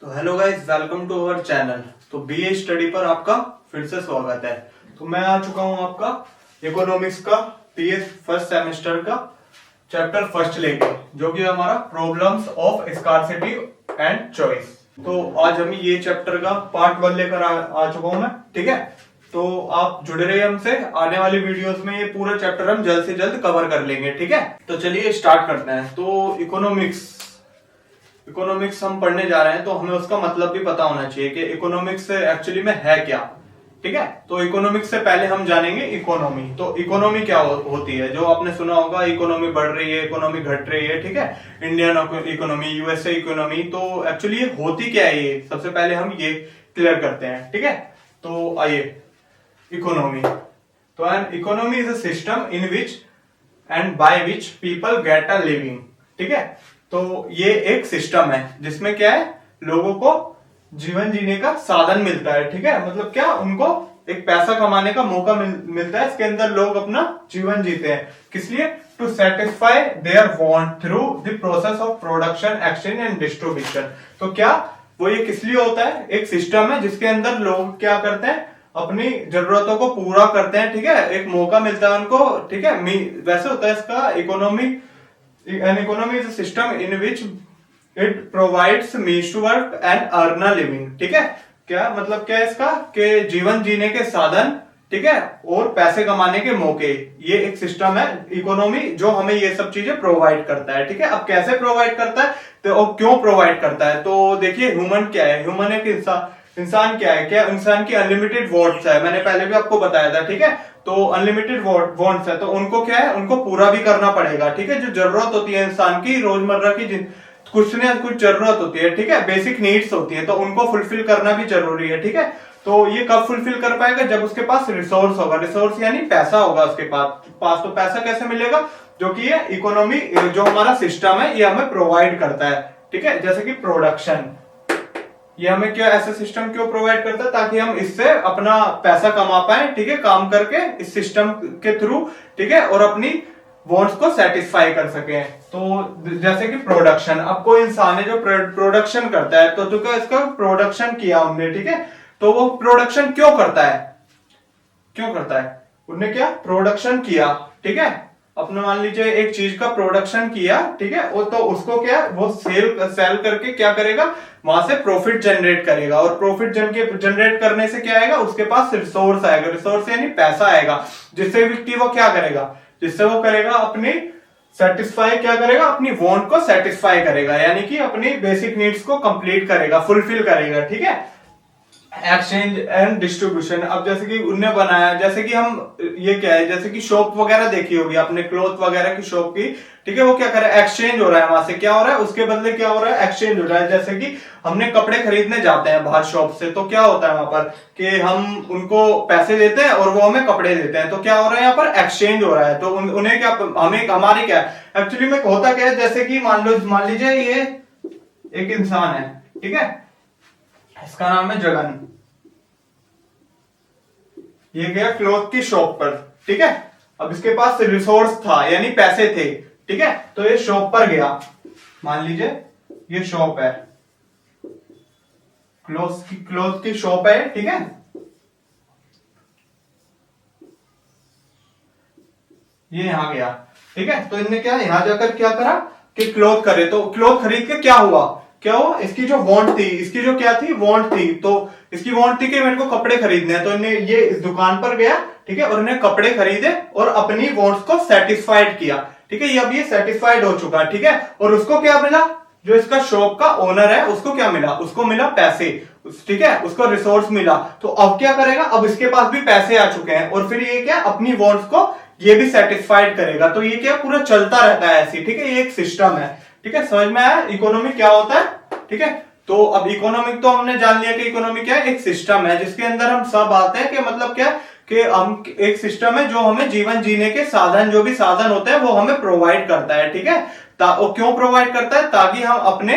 तो hello guys, welcome to our channel. तो BA study पर आपका फिर से स्वागत है। तो मैं आ चुका हूं आपका इकोनॉमिक्स का बीए फर्स्ट सेमेस्टर का चैप्टर फर्स्ट लेके, जो कि हमारा problems of scarcity and choice. तो आज हम ये चैप्टर का पार्ट 1 लेकर आ चुका हूं मैं। ठीक है, तो आप जुड़े रहिए हमसे। आने वाली वीडियोस में ये पूरा चैप्टर हम जल्द से जल्द कवर कर लेंगे। ठीक है, तो चलिए स्टार्ट करते हैं। तो इकोनॉमिक्स हम पढ़ने जा रहे हैं, तो हमें उसका मतलब भी पता होना चाहिए कि इकोनॉमिक्स एक्चुअली में है क्या। ठीक है, तो इकोनॉमिक्स से पहले हम जानेंगे इकोनॉमी। तो इकोनॉमी क्या होती है, जो आपने सुना होगा, इकोनॉमी बढ़ रही है, इकोनॉमी घट रही है। ठीक है, इंडियन इकोनॉमी, यूएसए इकोनॉमी। तो एक्चुअली ये होती क्या है, ये सबसे पहले हम ये क्लियर करते हैं। ठीक है, तो आइए इकोनॉमी। तो an economy is a system in which and by which people get a living. ठीक है, तो ये एक सिस्टम है जिसमें क्या है, लोगों को जीवन जीने का साधन मिलता है। ठीक है, मतलब क्या, उनको एक पैसा कमाने का मौका मिलता है। इसके अंदर लोग अपना जीवन जीते हैं। किस लिए? To satisfy their want through the process of production, exchange and distribution. तो क्या वो ये किस लिए होता है? एक सिस्टम है जिसके अंदर लोग क्या करते हैं, अपनी जरूरतों को पूरा करते हैं। ठीक है, एक मौका मिलता है उनको। ठीक है, वैसे होता है इसका economy. An economy is a system in which it provides means to work and earn a living। ठीक है, क्या मतलब क्या है इसका, कि जीवन जीने के साधन, ठीक है, और पैसे कमाने के मौके। ये एक सिस्टम है इकोनॉमी, जो हमें ये सब चीजें प्रोवाइड करता है। ठीक है, अब कैसे प्रोवाइड करता है तो और क्यों प्रोवाइड करता है? तो देखिए, ह्यूमन क्या है, ह्यूमन एक इंसान क्या है, क्या इंसान की अनलिमिटेड वॉन्ट्स है। मैंने पहले भी आपको बताया था। ठीक है, तो अनलिमिटेड वॉन्ट्स है, तो उनको क्या है, उनको पूरा भी करना पड़ेगा। ठीक है, जो जरूरत होती है इंसान की रोजमर्रा की, कुछ न कुछ जरूरत होती है। ठीक है, बेसिक नीड्स होती है, तो उनको फुलफिल करना भी जरूरी है। ठीक है, तो ये कब फुलफिल कर पाएगा? जब उसके पास रिसोर्स होगा। रिसोर्स यानी पैसा होगा उसके पास। तो पैसा कैसे मिलेगा? जो कि ये इकोनॉमी, जो हमारा सिस्टम है, ये हमें प्रोवाइड करता है। ठीक है, जैसे कि प्रोडक्शन, ये हमें क्या, ऐसा सिस्टम क्यों प्रोवाइड करता है? ताकि हम इससे अपना पैसा कमा पाए। ठीक है, काम करके इस सिस्टम के थ्रू। ठीक है, और अपनी वांट्स को सेटिस्फाई कर सके। तो जैसे कि प्रोडक्शन, अब कोई इंसान है जो प्रोडक्शन करता है, तो क्या इसका प्रोडक्शन किया उनने। ठीक है, तो वो प्रोडक्शन क्यों करता है? उनने क्या प्रोडक्शन किया। ठीक है, अपने मान लीजिए एक चीज का प्रोडक्शन किया। ठीक है, वो तो उसको क्या, वो सेल करके क्या करेगा, वहां से प्रॉफिट जनरेट करेगा। और प्रॉफिट जनरेट करने से क्या आएगा, उसके पास रिसोर्स आएगा। रिसोर्स यानी पैसा आएगा, जिससे व्यक्ति वो क्या करेगा, जिससे वो करेगा अपनी सेटिस्फाई, क्या करेगा, अपनी वांट को सेटिस्फाई करेगा, यानी कि अपनी बेसिक नीड्स को कंप्लीट करेगा, फुलफिल करेगा। ठीक है, एक्सचेंज एंड डिस्ट्रीब्यूशन। अब जैसे कि उनने बनाया, जैसे कि हम, ये क्या है, जैसे कि शॉप वगैरह देखी होगी आपने, क्लॉथ वगैरह की शॉप की। ठीक है, वो क्या कर रहा है, एक्सचेंज हो रहा है, वहां से क्या हो रहा है, उसके बदले क्या हो रहा है, एक्सचेंज हो रहा है। जैसे कि हमने कपड़े खरीदने जाते हैं बाहर शॉप से, तो क्या होता है वहां पर, कि हम उनको पैसे देते हैं और वो हमें कपड़े देते हैं। तो क्या हो रहा है, यहाँ पर एक्सचेंज हो रहा है। तो उन्हें क्या, हमें, हमारी क्या एक्चुअली में होता क्या है, जैसे कि मान लीजिए ये एक इंसान है। ठीक है, इसका नाम है जगन। ये गया क्लॉथ की शॉप पर। ठीक है, अब इसके पास रिसोर्स था, यानी पैसे थे। ठीक है, तो ये शॉप पर गया। मान लीजिए ये शॉप है, क्लॉथ की शॉप है। ठीक है, ये यहां गया। ठीक है, तो इनने क्या, यहां जाकर क्या करा कि क्लॉथ करे। तो क्लॉथ खरीद के क्या हुआ, इसकी जो वांट थी, इसकी जो क्या थी, वांट थी। तो इसकी वांट थी कि मेरे को कपड़े खरीदने हैं, तो इन्हें ये इस दुकान पर गया। ठीक है, और इन्हें कपड़े खरीदे और अपनी वांट्स को सेटिस्फाइड किया। ठीक है, ये अब ये सेटिस्फाइड हो चुका। ठीक है, और उसको क्या मिला, जो इसका शॉप का ओनर है, उसको क्या मिला, उसको मिला पैसे। ठीक है, उसको रिसोर्स मिला। तो अब क्या करेगा, अब इसके पास भी पैसे आ चुके हैं, और फिर ये क्या, अपनी वांट्स को ये भी सेटिस्फाइड करेगा। तो ये क्या, पूरा चलता रहता है ऐसे। ठीक है, ये एक सिस्टम है। ठीक है, समझ में आया इकोनॉमी क्या होता है? ठीक है, तो अब इकोनॉमिक तो हमने जान लिया कि इकोनॉमी क्या है, एक सिस्टम है जिसके अंदर हम सब आते हैं। कि मतलब क्या, कि हम एक सिस्टम है जो हमें जीवन जीने के साधन, जो भी साधन होते हैं, वो हमें प्रोवाइड करता है। ठीक है, वो क्यों प्रोवाइड करता है? ताकि हम अपने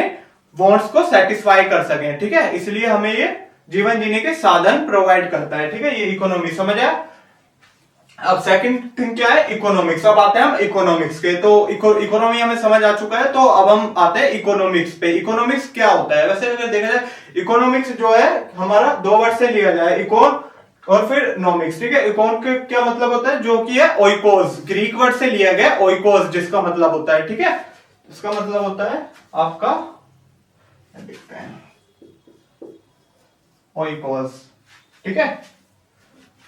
वांट्स को सेटिस्फाई कर सकें। ठीक है, इसलिए हमें ये जीवन जीने के साधन प्रोवाइड करता है। ठीक है, ये इकोनॉमी, समझ आया? अब सेकंड थिंग क्या है, इकोनॉमिक्स। अब आते हैं हम इकोनॉमिक्स के। तो इकोनॉमी हमें समझ आ चुका है, तो अब हम आते हैं इकोनॉमिक्स पे। इकोनॉमिक्स क्या होता है? वैसे अगर देखा जाए इकोनॉमिक्स जो है हमारा दो वर्ड से लिया जाए, इकोन और फिर नॉमिक्स, ठीक है। इकोन के क्या मतलब होता है? जो कि है ओइकोस, ग्रीक वर्ड से लिया गया ओइकोस, जिसका मतलब होता है, ठीक है, इसका मतलब होता है आपका, देखते हैं, ओइकोस, ठीक है।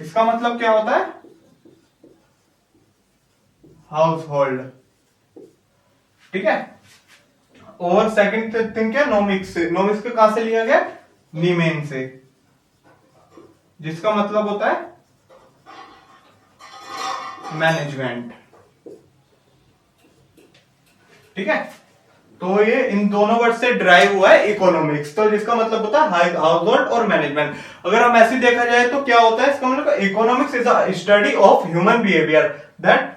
इसका मतलब क्या होता है? हाउस होल्ड, ठीक है। और सेकंड थिंग क्या? नोमिक्स से। नोमिक्स को कहां से लिया गया? नीमेन से, जिसका मतलब होता है मैनेजमेंट, ठीक है। तो ये इन दोनों वर्ड से ड्राइव हुआ है इकोनॉमिक्स, तो जिसका मतलब होता है हाउस होल्ड और मैनेजमेंट। अगर हम ऐसे देखा जाए तो क्या होता है इसका मतलब? Economics is a study of human behaviour, that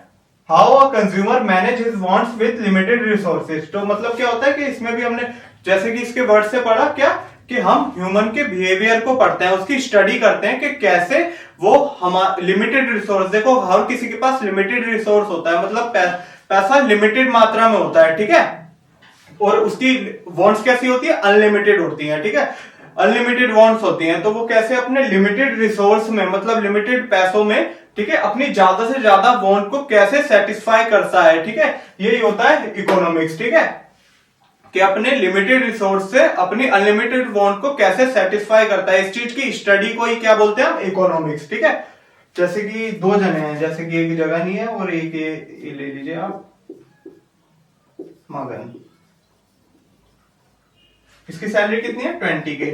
how a consumer manage his wants with limited resources. तो मतलब क्या होता है कि इसमें भी हमने जैसे कि इसके वर्ड से पढ़ा क्या, कि हम ह्यूमन के बिहेवियर को पढ़ते हैं, उसकी स्टडी करते हैं कि कैसे वो हमारा लिमिटेड रिसोर्स, देखो हर किसी के पास लिमिटेड रिसोर्स होता है, मतलब पैसा लिमिटेड मात्रा में होता है, ठीक है। और उसकी वांट्स कैसी होती है? अनलिमिटेड होती है, ठीक है। अनलिमिटेड वांट्स होती हैं, तो वो कैसे अपने लिमिटेड रिसोर्स में, मतलब लिमिटेड पैसों में, ठीक है, अपनी ज्यादा से ज्यादा वांट को कैसे सेटिस्फाई करता है, ठीक है। यही होता है इकोनॉमिक्स, ठीक है, कि अपने लिमिटेड रिसोर्स से अपनी अनलिमिटेड वांट को कैसे सेटिस्फाई करता है। इस चीज की स्टडी को ही क्या बोलते हैं हम? इकोनॉमिक्स, ठीक है। जैसे कि दो जने हैं, जैसे कि एक जगह नहीं है और एक ये ले लीजिए आप, मगन, इसकी सैलरी कितनी है? 20K,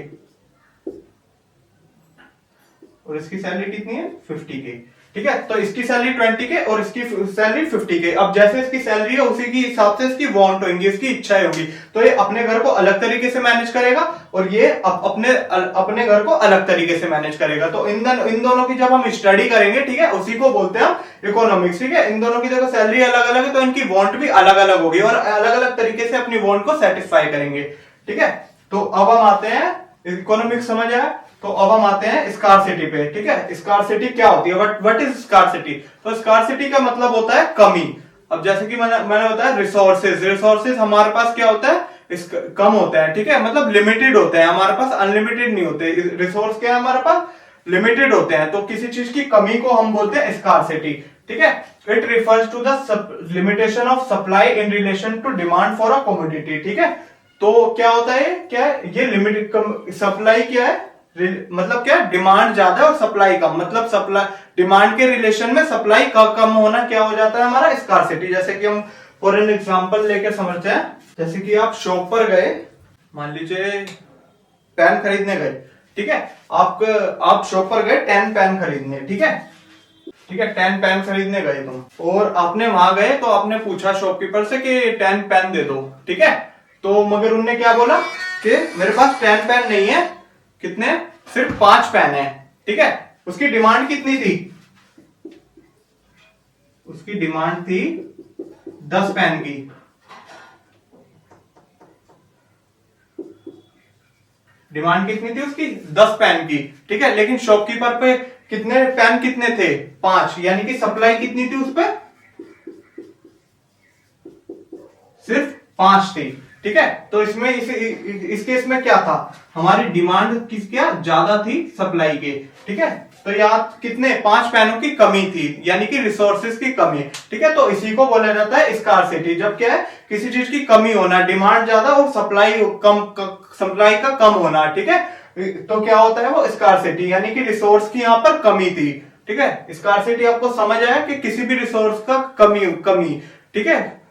और इसकी सैलरी कितनी है? 50K, ठीक है। तो इसकी सैलरी 20K और इसकी सैलरी 50K। अब जैसे इसकी सैलरी है उसी के हिसाब से इसकी वांट होंगी, इसकी इच्छाएं होंगी। तो ये अपने घर को अलग तरीके से मैनेज करेगा और ये अपने घर को अलग तरीके से मैनेज करेगा। तो इन दोनों की जब हम स्टडी करेंगे, ठीक है, उसी को बोलते हैं हम इकोनॉमिक्स, ठीक है। इन दोनों की देखो सैलरी अलग अलग है, तो इनकी वांट भी अलग अलग होगी और अलग अलग तरीके से अपनी वांट को सेटिस्फाई करेंगे, ठीक है। तो अब हम आते हैं, इकोनॉमिक्स समझ आया, तो अब हम आते हैं स्कार्सिटी पे, ठीक है। स्कार्सिटी क्या होती है? What is scarcity? तो स्कार्सिटी का मतलब होता है कमी। अब जैसे कि मैंने बताया रिसोर्सेज हमारे पास क्या होता है? कम होता है, ठीक है, मतलब लिमिटेड होते हैं, हमारे पास अनलिमिटेड नहीं होते। रिसोर्स क्या है हमारे पास? लिमिटेड होते हैं। तो किसी चीज की कमी को हम बोलते हैं स्कार्सिटी, ठीक है। It refers to the limitation of supply in relation to demand for a commodity, ठीक है। तो क्या होता है? क्या है ये? लिमिटेड सप्लाई क्या है? मतलब क्या? डिमांड ज्यादा है और सप्लाई कम, मतलब सप्लाई डिमांड के रिलेशन में सप्लाई कम होना क्या हो जाता है हमारा? स्कार्सिटी। जैसे कि हम फॉर एन एग्जांपल लेकर समझते हैं, जैसे कि आप शॉप पर गए, मान लीजिए पेन खरीदने गए, ठीक है। आप शॉप पर गए 10 पेन खरीदने, ठीक है, ठीक है, 10 पेन खरीदने गए तुम, और आपने वहां गए तो आपने पूछा शॉपकीपर से कि 10 पेन दे दो, ठीक है। तो मगर उनने क्या बोला कि मेरे पास 10 पेन नहीं है, कितने? सिर्फ 5 पेन है, ठीक है। उसकी डिमांड कितनी थी? उसकी डिमांड थी 10 पेन की, डिमांड कितनी थी उसकी? 10 पेन की, ठीक है। लेकिन शॉपकीपर पे कितने पेन कितने थे? 5, यानी कि सप्लाई कितनी थी उस पे? सिर्फ 5 थी, ठीक है। तो इसमें इस केस में क्या था? हमारी डिमांड किस क्या ज्यादा थी सप्लाई के, ठीक है। तो यहाँ कितने? 5 पेनों की कमी थी, यानी कि रिसोर्सेज की कमी, ठीक है। तो इसी को बोला जाता है स्कार्सिटी। जब क्या है? किसी चीज की कमी होना, डिमांड ज्यादा और सप्लाई सप्लाई का कम होना, ठीक है। तो क्या होता है वो? स्कार्सिटी, यानी कि रिसोर्स की यहाँ पर कमी थी, ठीक है। स्कार्सिटी आपको समझ आया कि किसी भी रिसोर्स का कमी, ठीक है।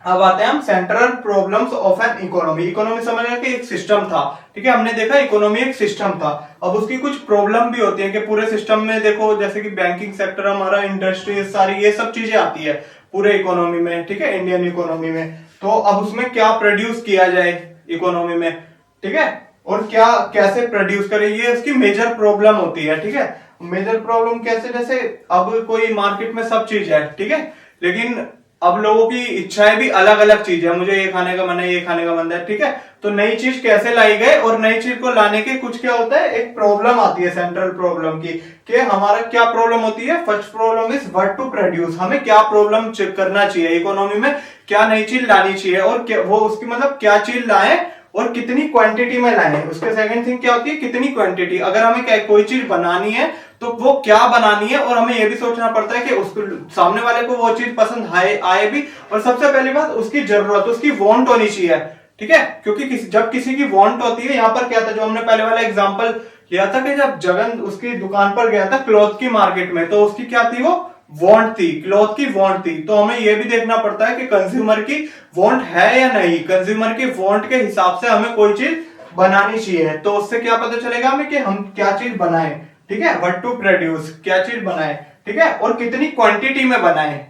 अब आते हैं हम central problems of an economy. Economy समझ रहे कि एक सिस्टम था, ठीक है, हमने देखा इकोनॉमी एक सिस्टम था। अब उसकी कुछ प्रॉब्लम भी होती है कि पूरे सिस्टम में देखो, जैसे कि बैंकिंग सेक्टर हमारा, इंडस्ट्री, सारी ये सब चीजें आती है पूरे इकोनॉमी में, ठीक है, इंडियन इकोनॉमी में। तो अब उसमें क्या प्रोड्यूस किया जाए इकोनॉमी में, ठीक है, और क्या कैसे प्रोड्यूस करें, ये उसकी मेजर प्रॉब्लम होती है, ठीक है। मेजर प्रॉब्लम कैसे? जैसे अब कोई मार्केट में सब चीज है, ठीक है, लेकिन अब लोगों की इच्छाएं भी अलग अलग चीज है, मुझे ये खाने का मन है, ये खाने का मन है, ठीक है। तो नई चीज कैसे लाई गए और नई चीज को लाने के कुछ क्या होता है, एक प्रॉब्लम आती है सेंट्रल प्रॉब्लम की, कि हमारा क्या प्रॉब्लम होती है। First problem is what to produce, हमें क्या प्रॉब्लम चेक करना चाहिए इकोनॉमी में, क्या नई चीज लानी चाहिए और क्या वो उसकी मतलब क्या चीज लाए और कितनी क्वांटिटी में लाए। उसके सेकंड थिंग क्या होती है, कितनी क्वांटिटी। अगर हमें कोई चीज बनानी है तो वो क्या बनानी है, और हमें ये भी सोचना पड़ता है कि उसको सामने वाले को वो चीज पसंद आए भी, और सबसे पहली बात उसकी जरूरत, उसकी वांट होनी चाहिए, ठीक है। क्योंकि जब किसी की वांट होती है, यहाँ पर क्या था जो हमने पहले वाला एग्जांपल लिया था कि जब जगन उसकी दुकान पर गया था क्लॉथ की मार्केट में, तो उसकी क्या थी, वो वांट थी, क्लॉथ की वांट थी। तो हमें यह भी देखना पड़ता है कि कंज्यूमर की वांट है या नहीं, कंज्यूमर की वांट के हिसाब से हमें कोई चीज बनानी चाहिए। तो उससे क्या पता चलेगा हमें कि हम क्या चीज बनाए, ठीक है। व्हाट टू प्रोड्यूस, क्या चीज बनाए, ठीक है, और कितनी क्वांटिटी में बनाए,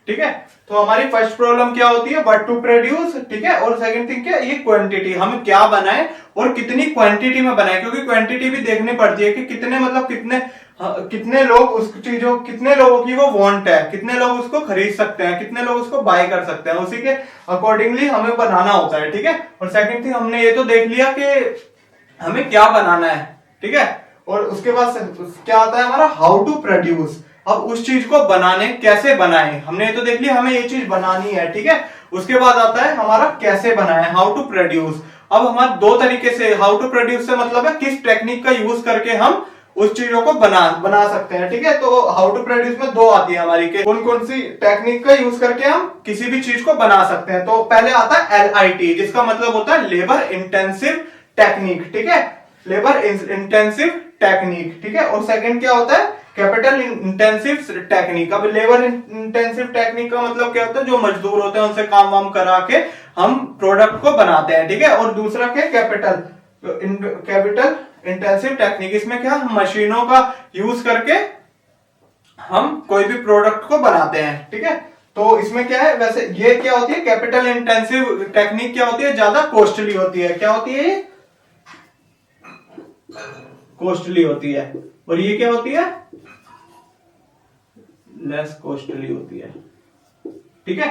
ठीक है। तो हमारी फर्स्ट प्रॉब्लम क्या होती है, व्हाट टू प्रोड्यूस, ठीक है। और सेकंड थिंग क्या, ये क्वांटिटी, हम क्या बनाए और कितनी क्वांटिटी में बनाए, क्योंकि क्वांटिटी भी देखनी पड़ती है कि कितने मतलब कितने लोग उस चीजों, कितने लोगों की वो वांट है, कितने लोग उसको खरीद सकते हैं, कितने लोग उसको बाय कर सकते हैं, उसी के अकॉर्डिंगली हमें बनाना होता है, ठीक है। और सेकंड थिंग हमने ये तो देख लिया कि हमें क्या बनाना है, ठीक है। और उसके बाद क्या आता है हमारा, हाउ टू प्रोड्यूस। अब उस चीज को बनाने, कैसे बनाए, हमने ये तो देख लिया हमें ये चीज बनानी है, ठीक है। उसके बाद आता है हमारा कैसे बनाए, हाउ टू प्रोड्यूस। अब हमारे दो तरीके से, हाउ टू प्रोड्यूस से मतलब है किस टेक्निक का यूज करके हम उस चीजों को बना सकते हैं, ठीक है। तो हाउ टू प्रोड्यूस में दो आती है हमारी, के कौन कौन सी टेक्निक का यूज करके हम किसी भी चीज को बना सकते हैं। तो पहले आता है LIT, जिसका मतलब होता है लेबर इंटेंसिव टेक्निक, ठीक है, लेबर इंटेंसिव टेक्निक, ठीक है। और सेकंड क्या होता है, कैपिटल इंटेंसिव टेक्निक। अब लेबर इंटेंसिव टेक्निक का मतलब क्या होता है, जो मजदूर होते हैं उनसे काम वाम करा के हम प्रोडक्ट को बनाते हैं, ठीक है। और दूसरा क्या, कैपिटल इंटेंसिव टेक्निक, इसमें क्या, मशीनों का यूज करके हम कोई भी प्रोडक्ट को बनाते हैं, ठीक है। तो इसमें क्या है, वैसे ये क्या होती है, कैपिटल इंटेंसिव टेक्निक क्या होती है, ज्यादा कॉस्टली होती है। क्या होती है ये, कॉस्टली होती है। और ये क्या होती है, लेस कॉस्टली होती है, ठीक है।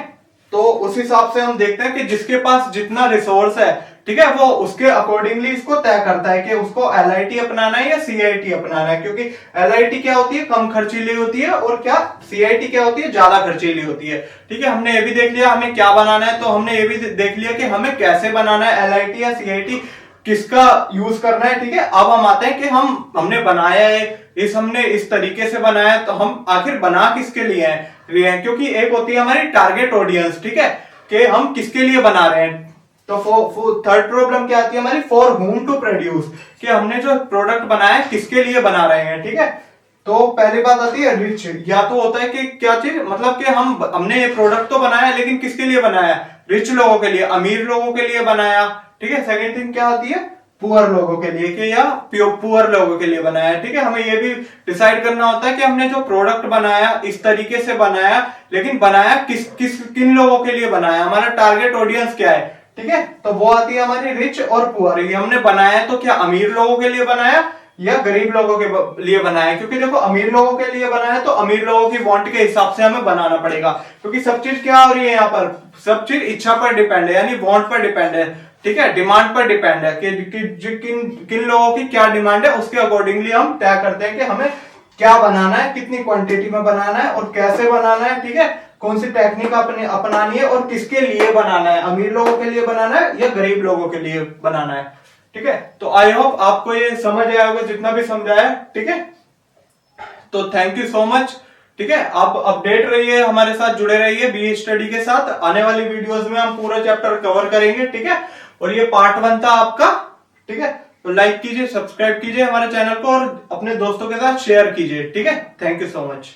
तो उस हिसाब से हम देखते हैं कि जिसके पास जितना रिसोर्स है, ठीक है, वो उसके अकॉर्डिंगली इसको तय करता है कि उसको LIT अपनाना है या CIT अपनाना है। क्योंकि LIT क्या होती है, कम खर्चीली होती है, और क्या CIT क्या होती है, ज्यादा खर्चीली होती है, ठीक है। हमने ये भी देख लिया हमें क्या बनाना है, तो हमने ये भी देख लिया कि हमें कैसे बनाना है, LIT या CIT किसका यूज करना है, ठीक है। अब हम आते हैं कि हमने बनाया है, हमने इस तरीके से बनाया है, तो हम आखिर बना किसके लिए हैं, क्योंकि एक होती है हमारी टारगेट ऑडियंस, ठीक है, कि हम किसके लिए बना रहे हैं। तो थर्ड प्रॉब्लम क्या आती है हमारी, फॉर होम टू प्रोड्यूस, कि हमने जो प्रोडक्ट बनाया है किसके लिए बना रहे हैं, ठीक है। तो पहली बात आती है रिच, या तो होता है कि क्या चीज, मतलब कि हमने ये प्रोडक्ट तो बनाया लेकिन किसके लिए बनाया, रिच लोगों के लिए, अमीर लोगों के लिए बनाया, ठीक है। सेकंड थिंग क्या आती है, पुअर लोगों के लिए, कि या पुअर लोगों के लिए बनाया, ठीक है। हमें ये भी डिसाइड करना होता है कि हमने जो प्रोडक्ट बनाया इस तरीके से बनाया, लेकिन बनाया किन लोगों के लिए बनाया, हमारा टारगेट ऑडियंस क्या है, ठीक है। तो वो आती है हमारी रिच और पुअर। ये हमने बनाया तो क्या अमीर लोगों के लिए बनाया या गरीब लोगों के लिए बनाया, क्योंकि देखो अमीर लोगों के लिए बनाया तो अमीर लोगों की वांट के हिसाब से हमें बनाना पड़ेगा, क्योंकि सब चीज क्या हो रही है यहाँ पर, सब चीज इच्छा पर डिपेंड है, यानी वांट पर डिपेंड है, ठीक है, डिमांड पर डिपेंड है कि किन लोगों की क्या डिमांड है, उसके अकॉर्डिंगली हम तय करते हैं कि हमें क्या बनाना है, कितनी क्वांटिटी में बनाना है और कैसे बनाना है, ठीक है। कौन सी टेक्निक अपनानी है और किसके लिए बनाना है, अमीर लोगों के लिए बनाना है या गरीब लोगों के लिए बनाना है, ठीक है। तो आई होप आपको ये समझ आया होगा जितना भी समझाया, ठीक है। तो थैंक यू सो मच, ठीक है। आप अपडेट रहिए, हमारे साथ जुड़े रहिए BA स्टडी के साथ। आने वाली वीडियोस में हम पूरा चैप्टर कवर करेंगे, ठीक है। और ये पार्ट 1 था आपका, ठीक है। तो लाइक कीजिए, सब्सक्राइब कीजिए हमारे चैनल को और अपने दोस्तों के साथ शेयर कीजिए, ठीक है। Thank you so much.